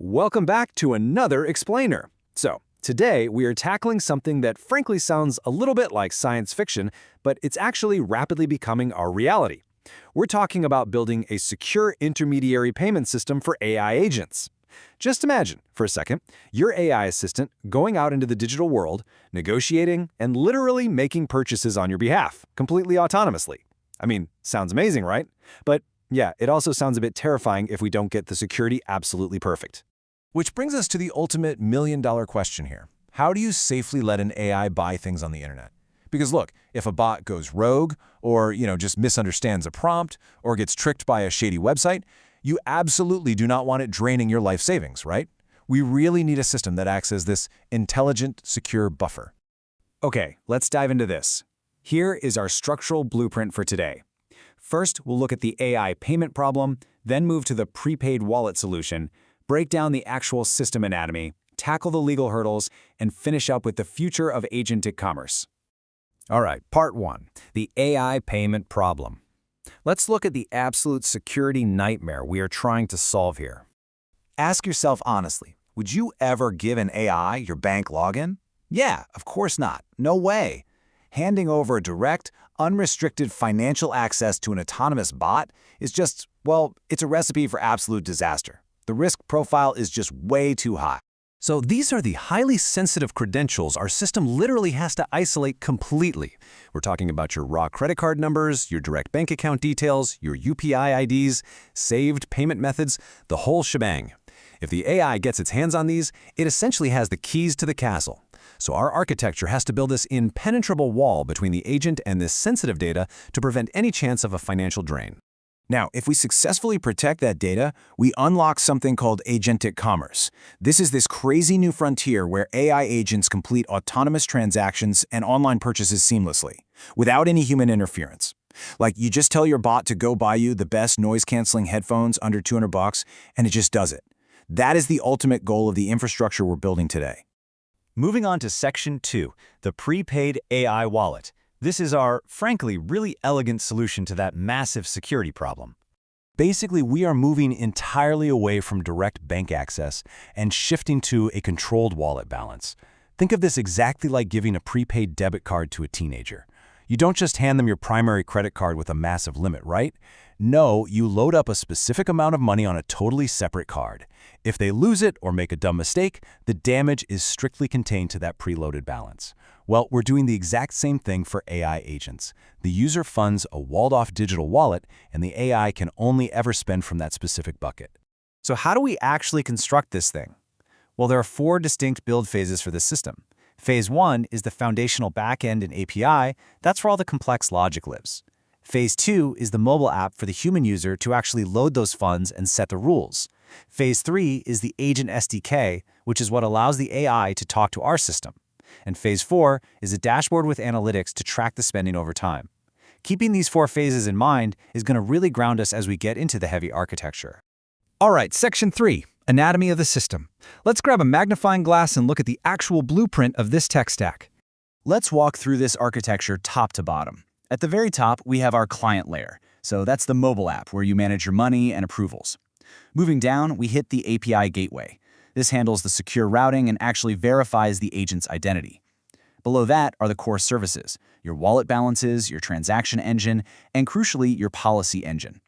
Welcome back to another Explainer. So, today we are tackling something that frankly sounds a little bit like science fiction, but it's actually rapidly becoming our reality. We're talking about building a secure intermediary payment system for AI agents. Just imagine, for a second, your AI assistant going out into the digital world, negotiating, and literally making purchases on your behalf, completely autonomously. I mean, sounds amazing, right? But yeah, it also sounds a bit terrifying if we don't get the security absolutely perfect. Which brings us to the ultimate million-dollar question here. How do you safely let an AI buy things on the internet? Because look, if a bot goes rogue or, just misunderstands a prompt or gets tricked by a shady website, you absolutely do not want it draining your life savings, right? We really need a system that acts as this intelligent, secure buffer. Okay, let's dive into this. Here is our structural blueprint for today. First, we'll look at the AI payment problem, then move to the prepaid wallet solution, break down the actual system anatomy, tackle the legal hurdles, and finish up with the future of agentic commerce. All right, part one, the AI payment problem. Let's look at the absolute security nightmare we are trying to solve here. Ask yourself honestly, would you ever give an AI your bank login? Yeah, of course not. No way. Handing over direct, unrestricted financial access to an autonomous bot is just, it's a recipe for absolute disaster. The risk profile is just way too high. So these are the highly sensitive credentials our system literally has to isolate completely. We're talking about your raw credit card numbers, your direct bank account details, your UPI IDs, saved payment methods, the whole shebang. If the AI gets its hands on these, it essentially has the keys to the castle. So our architecture has to build this impenetrable wall between the agent and this sensitive data to prevent any chance of a financial drain. Now, if we successfully protect that data, we unlock something called agentic commerce. This is this crazy new frontier where AI agents complete autonomous transactions and online purchases seamlessly, without any human interference. Like, you just tell your bot to go buy you the best noise-canceling headphones under $200, and it just does it. That is the ultimate goal of the infrastructure we're building today. Moving on to Section 2, the prepaid AI wallet. This is our, frankly, really elegant solution to that massive security problem. Basically, we are moving entirely away from direct bank access and shifting to a controlled wallet balance. Think of this exactly like giving a prepaid debit card to a teenager. You don't just hand them your primary credit card with a massive limit, right? No, you load up a specific amount of money on a totally separate card. If they lose it or make a dumb mistake, the damage is strictly contained to that preloaded balance. Well, we're doing the exact same thing for AI agents. The user funds a walled-off digital wallet, and the AI can only ever spend from that specific bucket. So how do we actually construct this thing? Well, there are 4 distinct build phases for this system. Phase 1 is the foundational backend and API. That's where all the complex logic lives. Phase 2 is the mobile app for the human user to actually load those funds and set the rules. Phase 3 is the agent SDK, which is what allows the AI to talk to our system. And Phase 4 is a dashboard with analytics to track the spending over time. Keeping these 4 phases in mind is going to really ground us as we get into the heavy architecture. All right, Section 3, Anatomy of the System. Let's grab a magnifying glass and look at the actual blueprint of this tech stack. Let's walk through this architecture top to bottom. At the very top, we have our client layer. So that's the mobile app where you manage your money and approvals. Moving down, we hit the API gateway. This handles the secure routing and actually verifies the agent's identity. Below that are the core services, your wallet balances, your transaction engine, and crucially, your policy engine.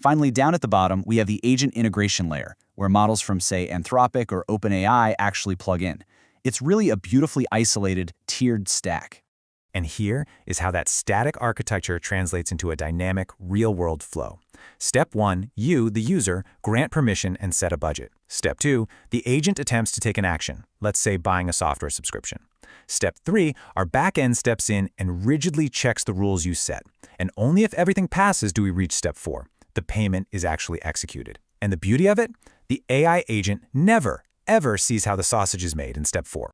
Finally, down at the bottom, we have the agent integration layer, where models from, say, Anthropic or OpenAI actually plug in. It's really a beautifully isolated, tiered stack. And here is how that static architecture translates into a dynamic, real-world flow. Step 1, you, the user, grant permission and set a budget. Step 2, the agent attempts to take an action, let's say buying a software subscription. Step 3, our backend steps in and rigidly checks the rules you set. And only if everything passes do we reach Step 4. The payment is actually executed. And the beauty of it? The AI agent never, ever sees how the sausage is made in Step 4.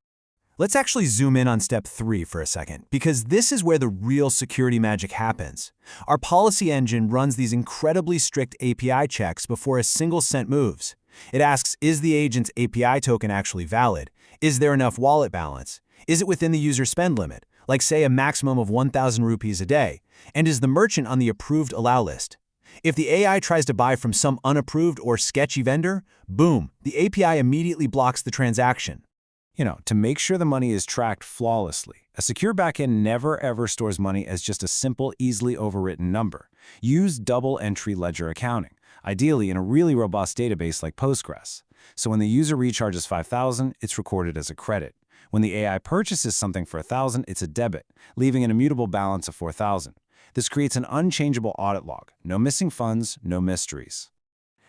Let's actually zoom in on Step 3 for a second, because this is where the real security magic happens. Our policy engine runs these incredibly strict API checks before a single cent moves. It asks, is the agent's API token actually valid? Is there enough wallet balance? Is it within the user spend limit, like say a maximum of 1,000 rupees a day? And is the merchant on the approved allow list? If the AI tries to buy from some unapproved or sketchy vendor, boom, the API immediately blocks the transaction. To make sure the money is tracked flawlessly, a secure backend never ever stores money as just a simple, easily overwritten number. Use double-entry ledger accounting, ideally in a really robust database like Postgres. So when the user recharges $5,000, it's recorded as a credit. When the AI purchases something for $1,000, it's a debit, leaving an immutable balance of $4,000. This creates an unchangeable audit log. No missing funds, no mysteries.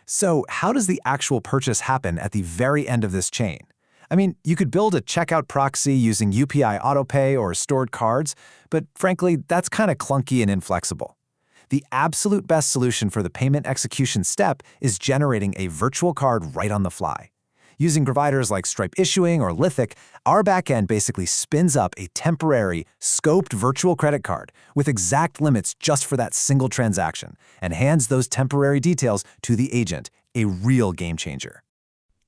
So how does the actual purchase happen at the very end of this chain? I mean, you could build a checkout proxy using UPI AutoPay or stored cards, but frankly, that's kind of clunky and inflexible. The absolute best solution for the payment execution step is generating a virtual card right on the fly. Using providers like Stripe Issuing or Lithic, our backend basically spins up a temporary, scoped virtual credit card with exact limits just for that single transaction and hands those temporary details to the agent, a real game changer.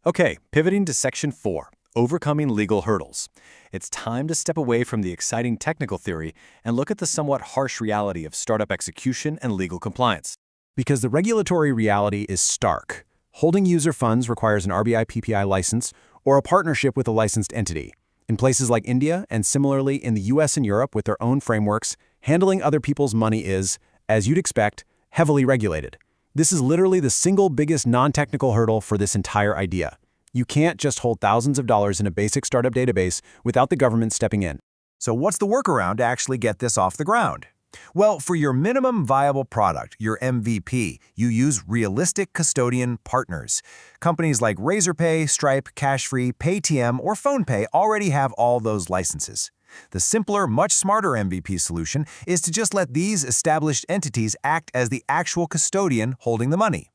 Okay, pivoting to Section 4, Overcoming Legal Hurdles. It's time to step away from the exciting technical theory and look at the somewhat harsh reality of startup execution and legal compliance. Because the regulatory reality is stark. Holding user funds requires an RBI PPI license or a partnership with a licensed entity. In places like India and similarly in the US and Europe with their own frameworks, handling other people's money is, as you'd expect, heavily regulated. This is literally the single biggest non-technical hurdle for this entire idea. You can't just hold thousands of dollars in a basic startup database without the government stepping in. So what's the workaround to actually get this off the ground? Well, for your minimum viable product, your MVP, you use realistic custodian partners. Companies like Razorpay, Stripe, Cashfree, Paytm, or PhonePe already have all those licenses. The simpler, much smarter MVP solution is to just let these established entities act as the actual custodian holding the money.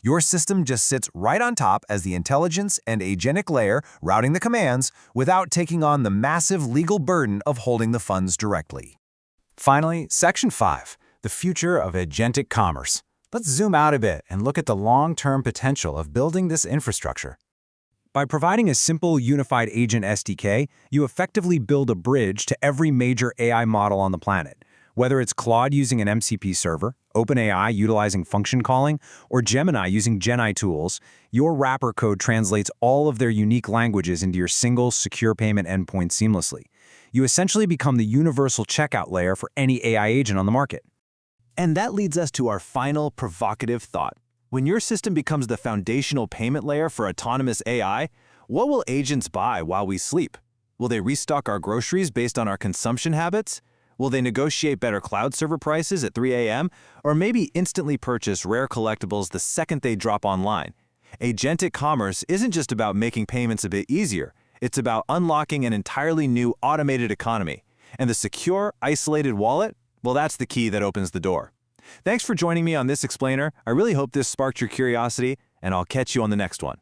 Your system just sits right on top as the intelligence and agentic layer routing the commands without taking on the massive legal burden of holding the funds directly. Finally, Section 5, the future of agentic commerce. Let's zoom out a bit and look at the long-term potential of building this infrastructure. By providing a simple, unified agent SDK, you effectively build a bridge to every major AI model on the planet. Whether it's Claude using an MCP server, OpenAI utilizing function calling, or Gemini using GenAI tools, your wrapper code translates all of their unique languages into your single, secure payment endpoint seamlessly. You essentially become the universal checkout layer for any AI agent on the market. And that leads us to our final provocative thought. When your system becomes the foundational payment layer for autonomous AI, what will agents buy while we sleep? Will they restock our groceries based on our consumption habits? Will they negotiate better cloud server prices at 3 a.m.? Or maybe instantly purchase rare collectibles the second they drop online? Agentic commerce isn't just about making payments a bit easier. It's about unlocking an entirely new automated economy. And the secure, isolated wallet? Well, that's the key that opens the door. Thanks for joining me on this explainer. I really hope this sparked your curiosity, and I'll catch you on the next one.